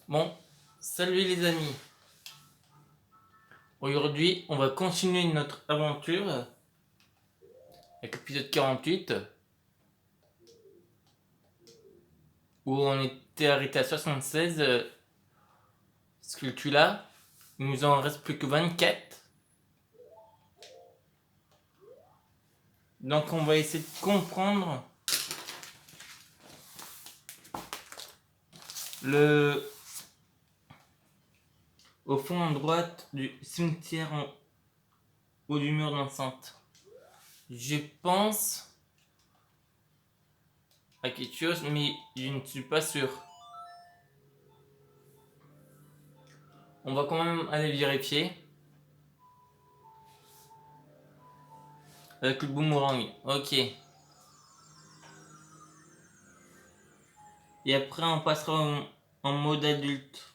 Bon, salut les amis. Aujourd'hui, on va continuer notre aventure avec l'épisode 48 où on était arrêté à 76 Sculptula. Il nous en reste plus que 24. Donc on va essayer de comprendre au fond à droite du cimetière en haut du mur d'enceinte. Je pense à quelque chose, mais je ne suis pas sûr. On va quand même aller vérifier. Avec le boomerang, ok. Et après on passera en mode adulte.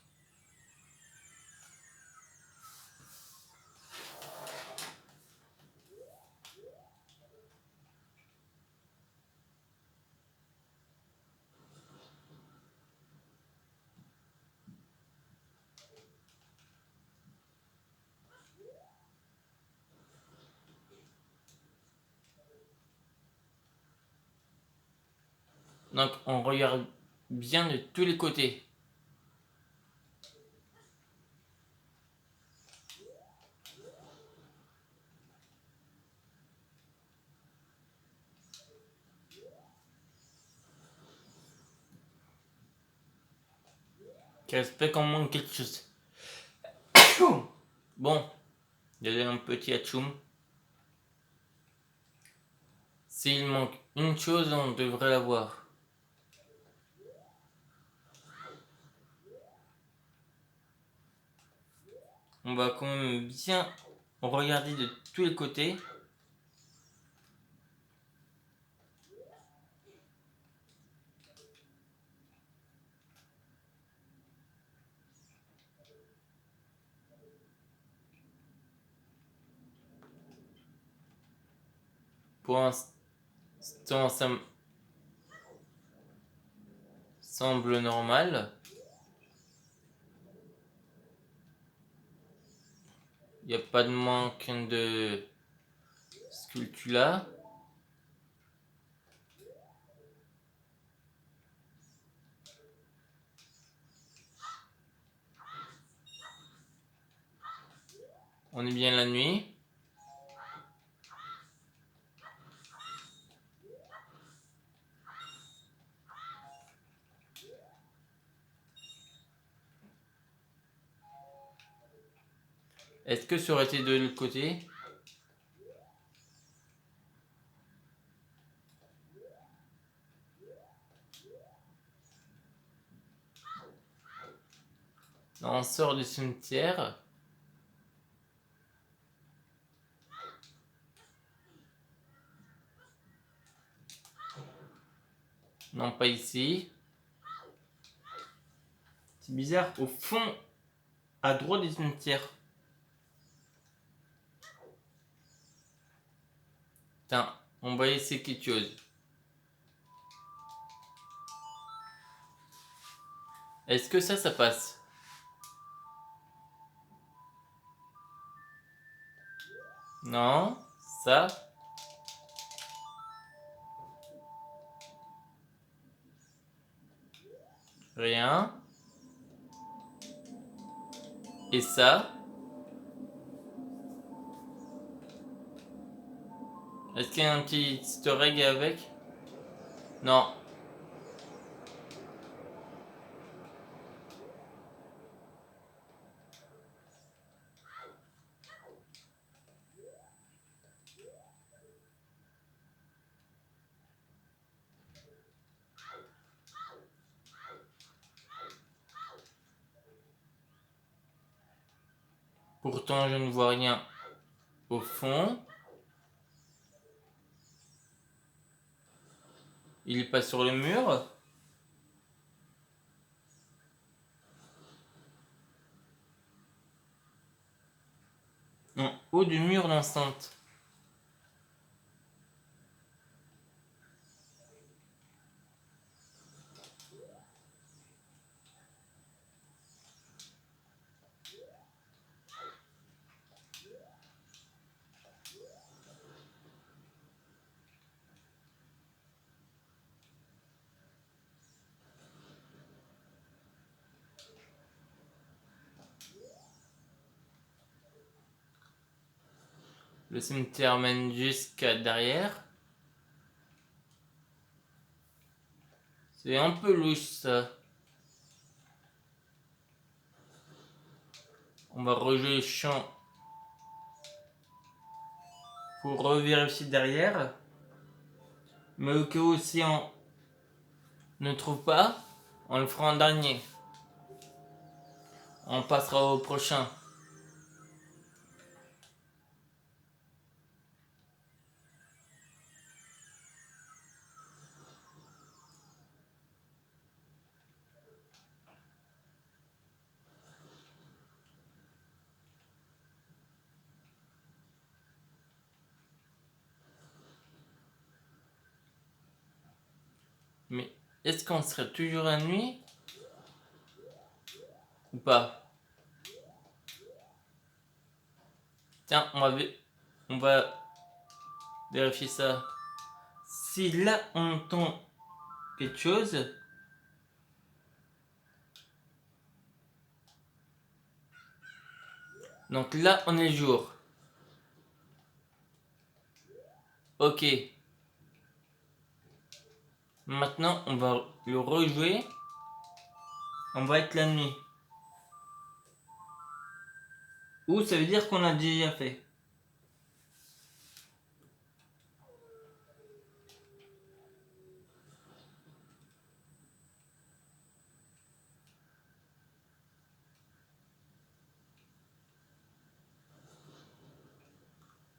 Donc on regarde bien de tous les côtés. J'espère qu'on manque quelque chose. Bon, il y a un petit atchoum. S'il manque une chose, on devrait l'avoir. On va quand même bien regarder de tous les côtés. Pour l'instant, ça me semble normal. Il n'y a pas de manque de sculptula. On est bien la nuit. Est-ce que ça aurait été de l'autre côté? On sort du cimetière. Non, pas ici. C'est bizarre, au fond, à droite du cimetière. Tiens, on va essayer quelque chose. Est-ce que ça passe? Non, ça. Rien. Et ça. Est-ce qu'il y a un petit easter egg avec? Non. Pourtant, je ne vois rien au fond. Il est pas sur le mur. En haut du mur d'enceinte. Le cimetière mène jusqu'à derrière. C'est un peu louche ça. On va rejouer le champ pour revérifier derrière. Mais au cas où si on ne trouve pas, on le fera en dernier. On passera au prochain. Mais est-ce qu'on serait toujours à nuit ou pas? Tiens, on va vérifier ça. Si là on entend quelque chose, donc là on est jour. Ok. Maintenant on va le rejouer. On va être la nuit. Ou ça veut dire qu'on a déjà fait.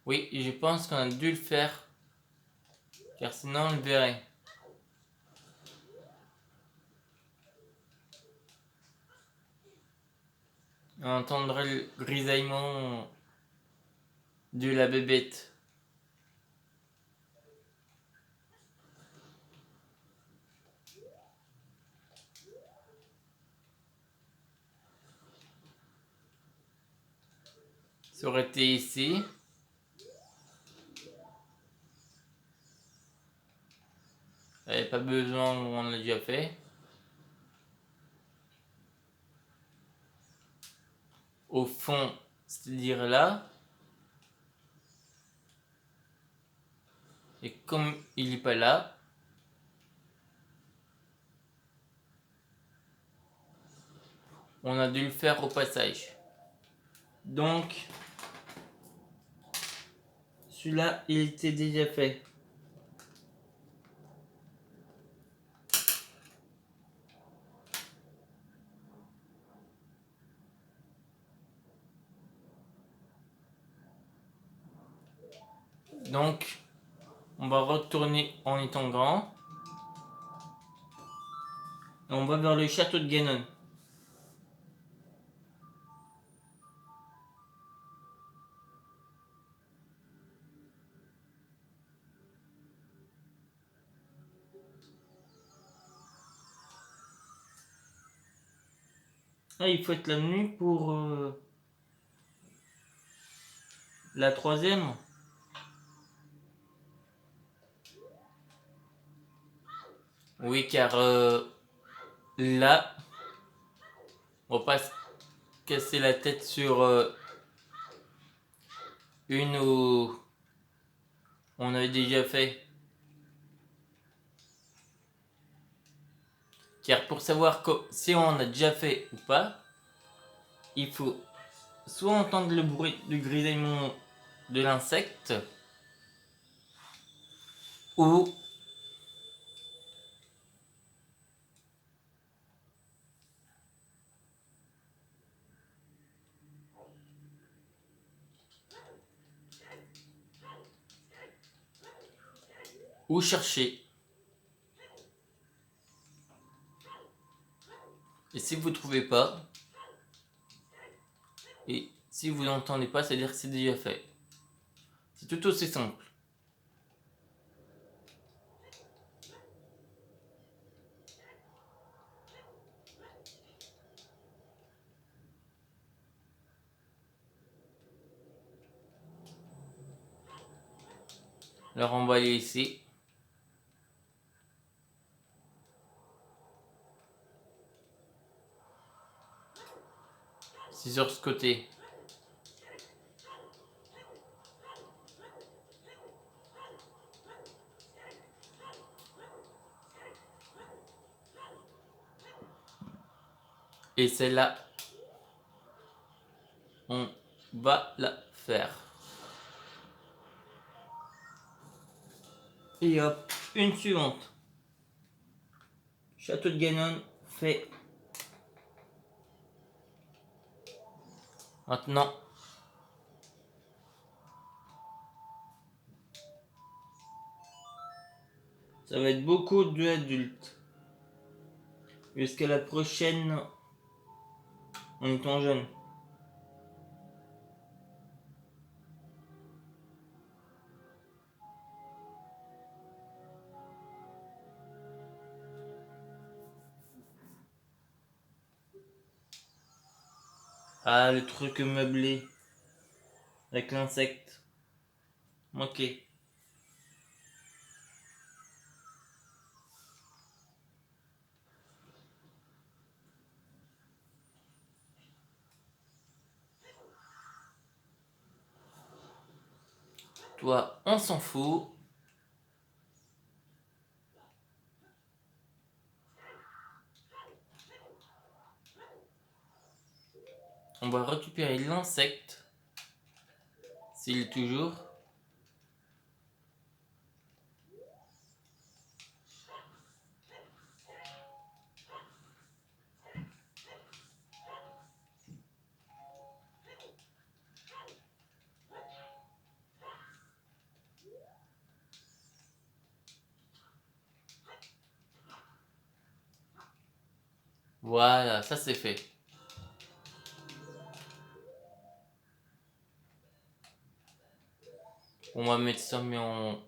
Oui, je pense qu'on a dû le faire. Car sinon on le verrait. On entendrait le grisaillement de la bébête. Ça aurait été ici. Il n'y avait pas besoin, on l'a déjà fait. Au fond, c'est-à-dire là. Et comme il n'est pas là, on a dû le faire au passage. Donc, celui-là, il était déjà fait. Donc, on va retourner en étant grand. Et on va vers le château de Ganon. Ah, il faut être la nuit pour la troisième. Oui, car là, on va pas se casser la tête sur une où on avait déjà fait. Car pour savoir si on a déjà fait ou pas, il faut soit entendre le bruit du grisaillement de l'insecte, ou chercher. Et si vous ne trouvez pas, et si vous n'entendez pas, c'est-à-dire que c'est déjà fait. C'est tout aussi simple. Alors on va aller ici. C'est sur ce côté. Et celle-là, on va la faire. Et hop, une suivante. Château de Ganon fait. Maintenant, ça va être beaucoup d'adultes. Jusqu'à la prochaine, en étant jeune. Ah, le truc meublé. Avec l'insecte. Ok. Toi, on s'en fout. On va récupérer l'insecte. S'il est toujours. Voilà, ça c'est fait. On va mettre ça, mais on...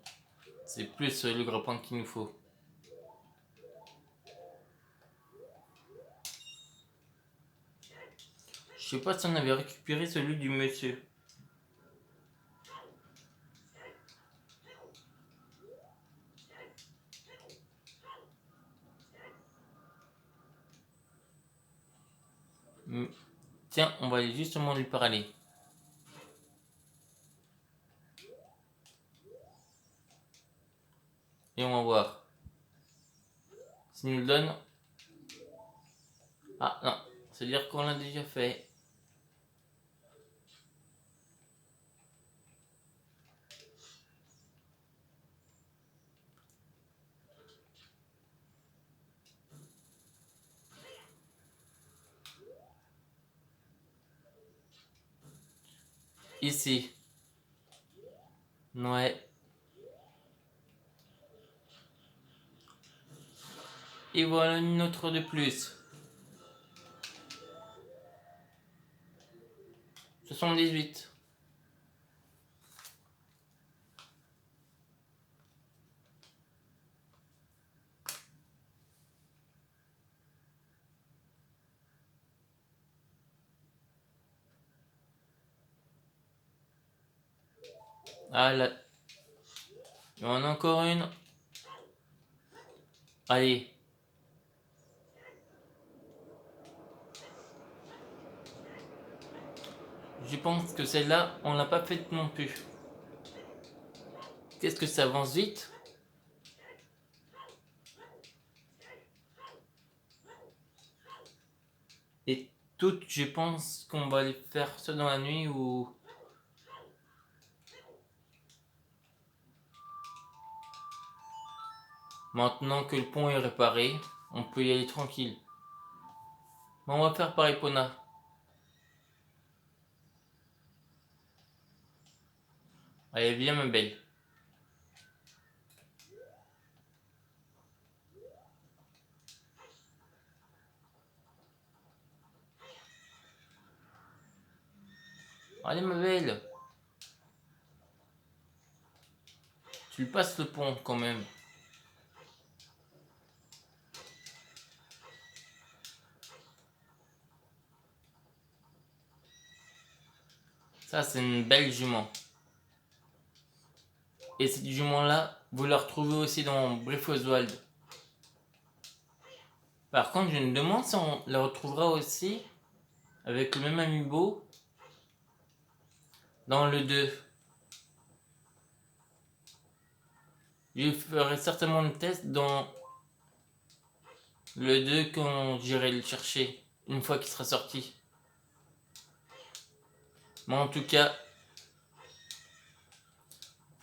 c'est plus le grappin qu'il nous faut. Je sais pas si on avait récupéré celui du monsieur. Tiens, on va aller justement lui parler. Et on va voir. S'il nous le donne... Ah non, c'est-à-dire qu'on l'a déjà fait. Ici. Ouais. Et voilà une autre de plus. 78. Ah là. Il y en a encore une. Allez. Je pense que celle-là, on l'a pas faite non plus. Qu'est-ce que ça avance vite? Et toutes, je pense qu'on va les faire ça dans la nuit ou... Maintenant que le pont est réparé, on peut y aller tranquille. Mais on va faire par Epona. Allez, viens ma belle. Allez ma belle. Tu lui passes le pont quand même. Ça, c'est une belle jument. Et cette jument-là, vous la retrouvez aussi dans Brief Oswald. Par contre, je me demande si on la retrouvera aussi avec le même amiibo dans le 2. Je ferai certainement le test dans le 2 quand j'irai le chercher. une fois qu'il sera sorti. Mais en tout cas,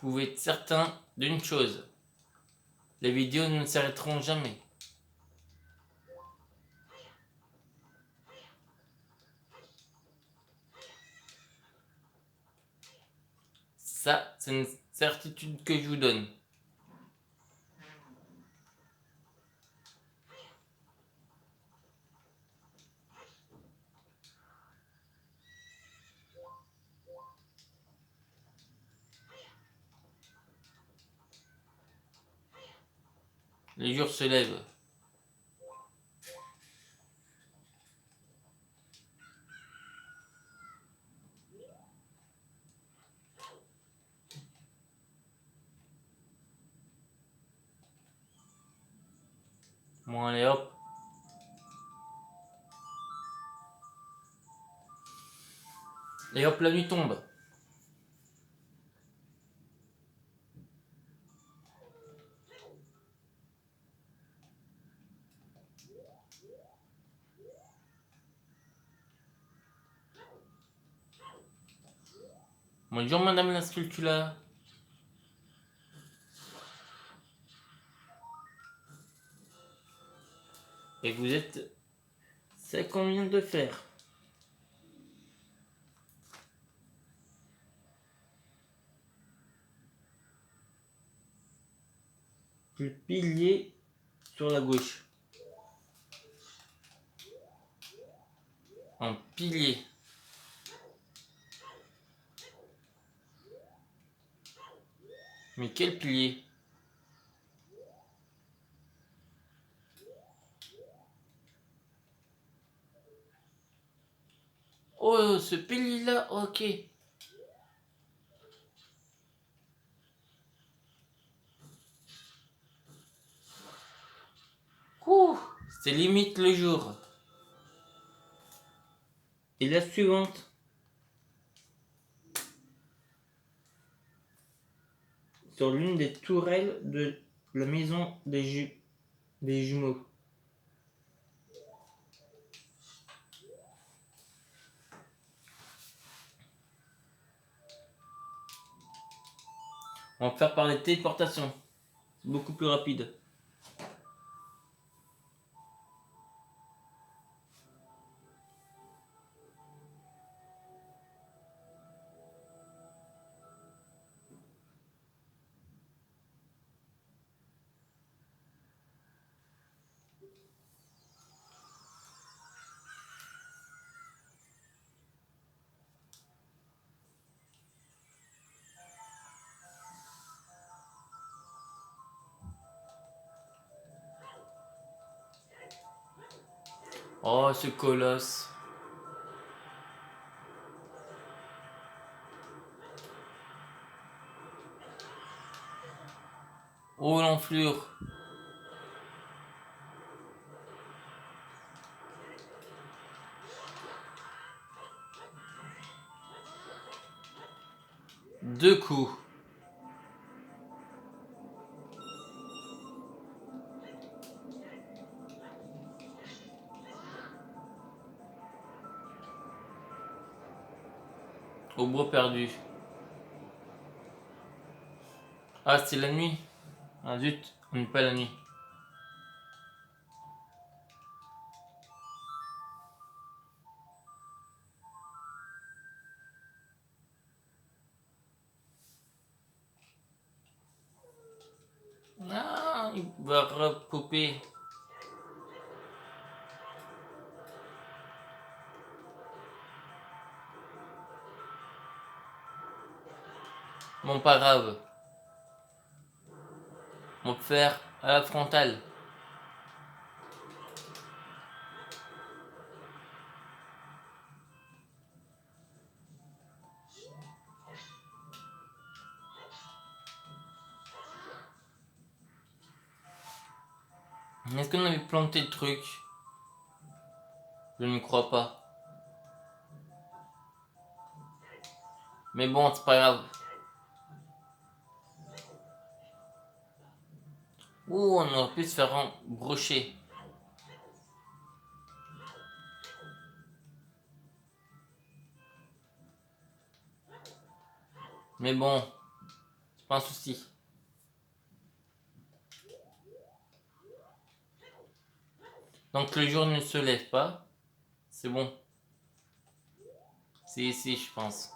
vous pouvez être certain d'une chose. Les vidéos ne s'arrêteront jamais. Ça, c'est une certitude que je vous donne. Les jours se lèvent. Bon, allez hop. Et hop, la nuit tombe. Bonjour madame la sculptura. Et vous êtes... C'est combien de faire? Le pilier sur la gauche. Un pilier. Mais quel pilier? Oh, ce pilier-là, ok. Ouh, c'est limite le jour. Et la suivante. Sur l'une des tourelles de la maison des jumeaux. On va faire par les téléportations. C'est beaucoup plus rapide. Oh, ce colosse. Oh, l'enflure. Deux coups. Au bois perdu. Ah, c'est la nuit. Ah zut, on n'est pas la nuit. Ah, il va recouper. Bon, pas grave. On va faire à la frontale. Est-ce qu'on avait planté le truc? Je ne crois pas. Mais bon, c'est pas grave. Ouh, on aurait pu se faire embrocher. Mais bon, c'est pas un souci. Donc le jour ne se lève pas. C'est bon. C'est ici, je pense.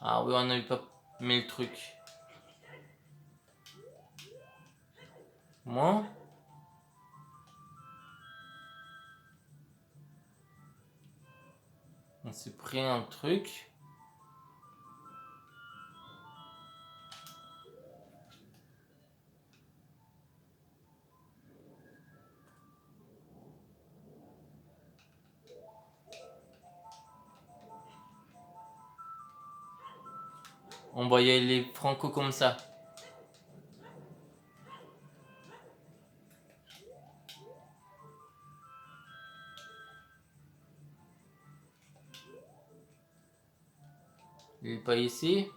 Ah oui, on n'avait pas mis le truc. Moi, on s'est pris un truc. On voyait les Franco comme ça. Il est pas ici.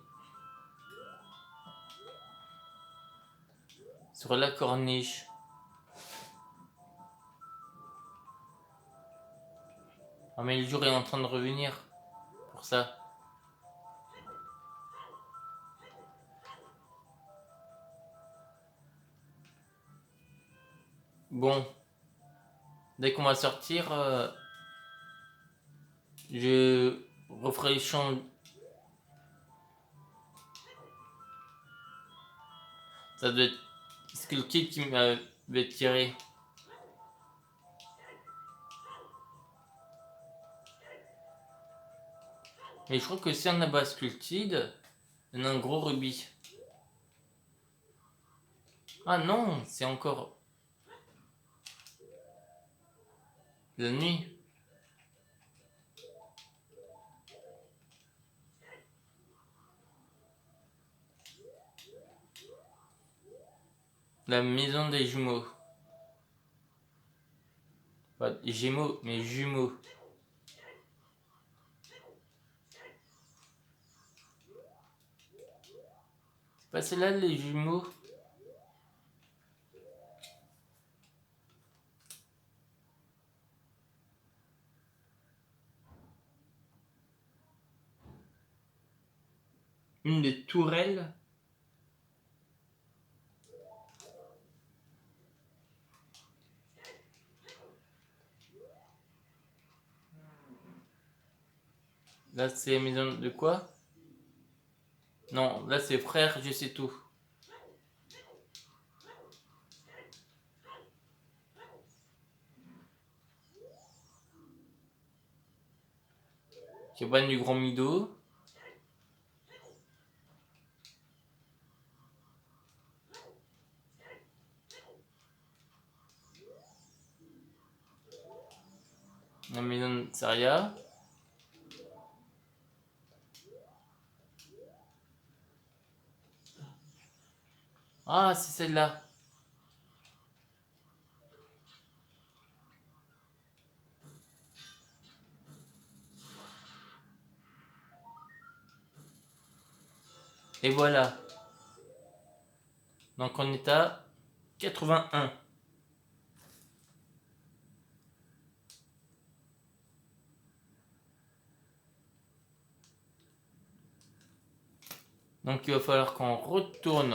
Sur la corniche. Ah mais le jour est en train de revenir. Pour ça. Bon. Dès qu'on va sortir, je referai le champ. Ça doit être Skull Kid qui m'avait tiré. Mais je crois que si on abat Skull Kid, il y en a un gros rubis. Ah non, c'est encore la nuit. La maison des jumeaux. Pas Gémeaux, mais jumeaux. C'est pas celle-là, les jumeaux? Une des tourelles? Là, c'est la maison de quoi? Non, là, c'est frère, je sais tout. Cabane du Grand Mido. La maison de Saria. Ah, c'est celle-là. Et voilà. Donc on est à 81. Donc il va falloir qu'on retourne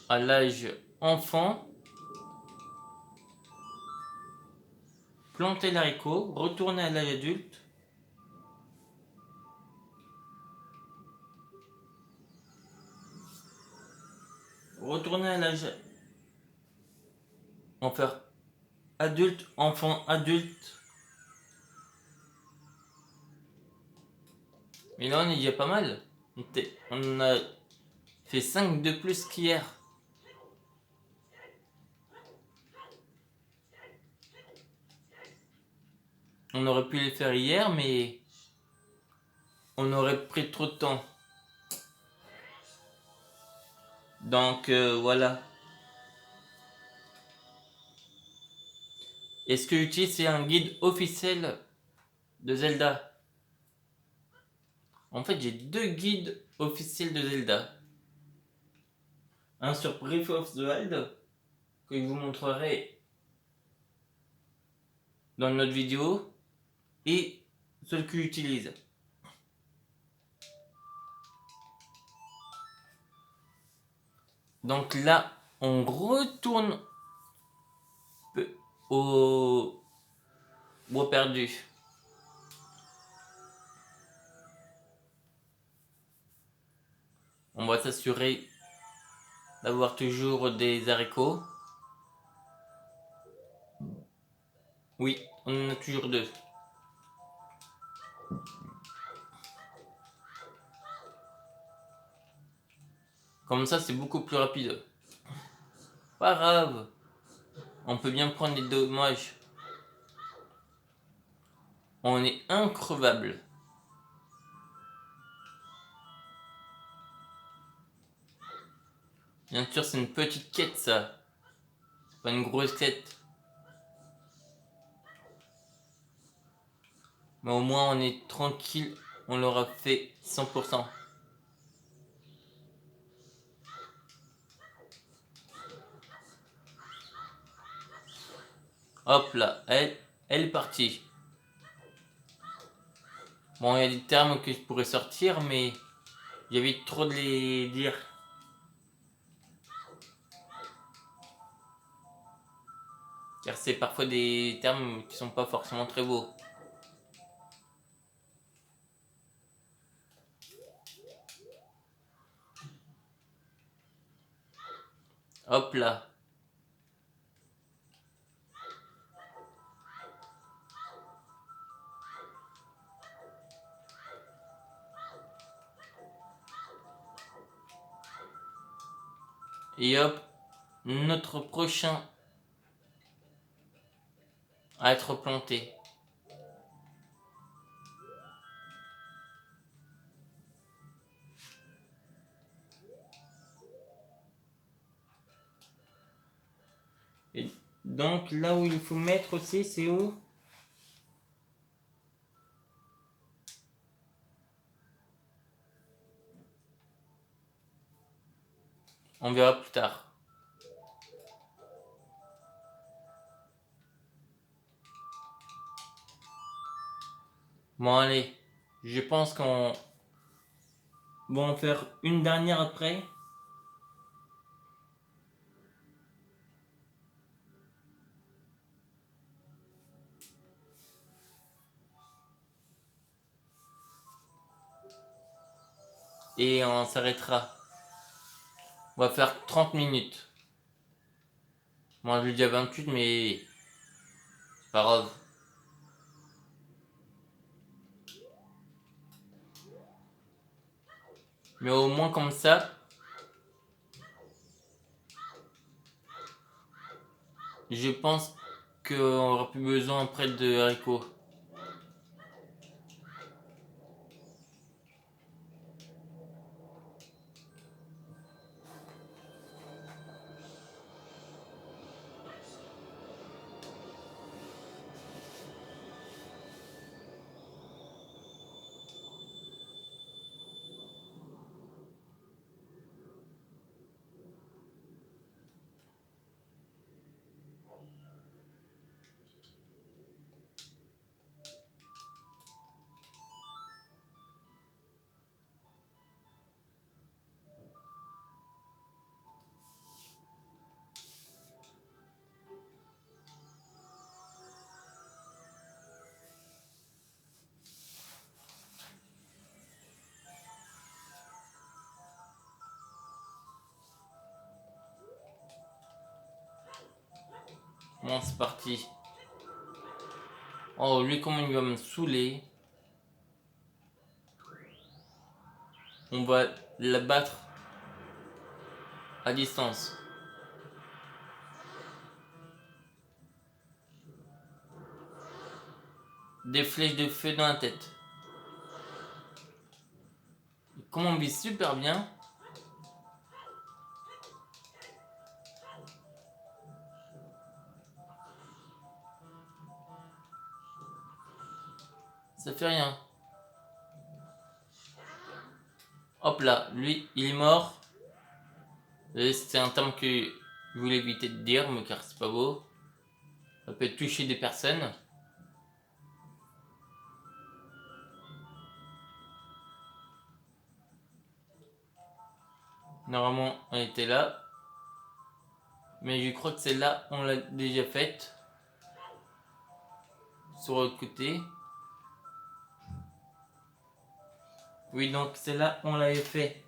à l'âge enfant. Planter l'haricot. Retourner à l'âge adulte. Retourner à l'âge... On va faire adulte, enfant, adulte. Mais là on est déjà pas mal. On a fait 5 de plus qu'hier. On aurait pu les faire hier, mais on aurait pris trop de temps. Donc voilà. Et ce que j'utilise, c'est un guide officiel de Zelda. En fait, j'ai 2 guides officiels de Zelda. Un sur Breath of the Wild que je vous montrerai dans notre vidéo et celle que j'utilise. Donc là, on retourne au bois perdu. On va s'assurer d'avoir toujours des haricots. Oui, on en a toujours 2. Comme ça, c'est beaucoup plus rapide. Pas grave, on peut bien prendre les dommages. On est increvable. Bien sûr, c'est une petite quête, ça. C'est pas une grosse quête. Mais au moins, on est tranquille. On l'aura fait 100%. Hop là, elle est partie. Bon, il y a des termes que je pourrais sortir, mais j'évite trop de les dire. Car c'est parfois des termes qui sont pas forcément très beaux. Hop là. Et hop, notre prochain à être planté. Et donc là où il faut mettre aussi, c'est où? On verra plus tard. Bon allez, je pense qu'on va en faire une dernière après. Et on s'arrêtera. On va faire 30 minutes. Moi je lui dis à 28 mais c'est pas grave. Mais au moins comme ça, je pense qu'on aura plus besoin après de haricots. Bon c'est parti. Oh lui comment il va me saouler. On va l'abattre à distance. Des flèches de feu dans la tête. Comment on vise super bien. Ça fait rien. Hop là, lui il est mort. C'est un terme que Je voulais éviter de dire, mais car c'est pas beau. Ça peut toucher des personnes. Normalement, elle était là. Mais je crois que celle-là, on l'a déjà faite. Sur le côté. Oui, donc celle-là, on l'avait fait.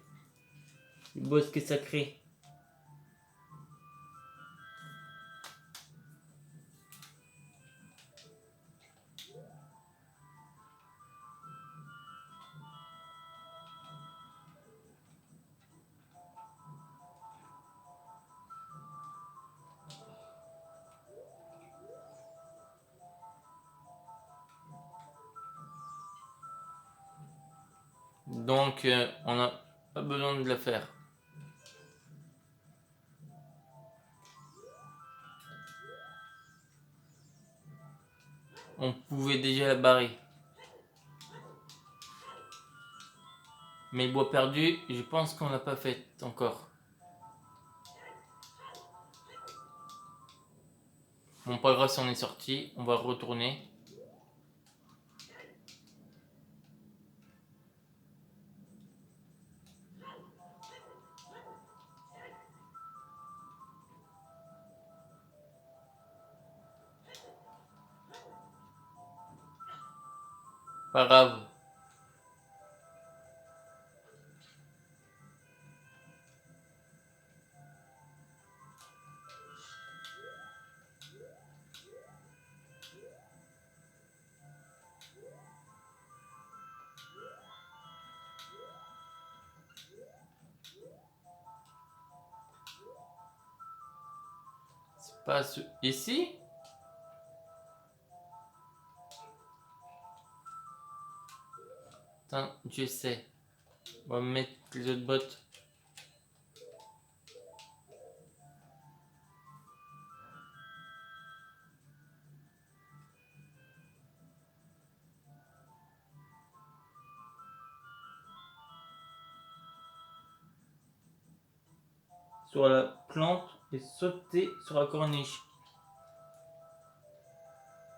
Le bosquet sacré. Donc, on n'a pas besoin de la faire. On pouvait déjà la barrer. Mais le bois perdu, je pense qu'on l'a pas fait encore. Bon, pas grave si on est sorti, on va retourner. Pas grave. C'est pas ici? Attends, je sais. On va mettre les autres bottes. Sur la plante et sauter sur la corniche.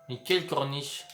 Mais quelle corniche?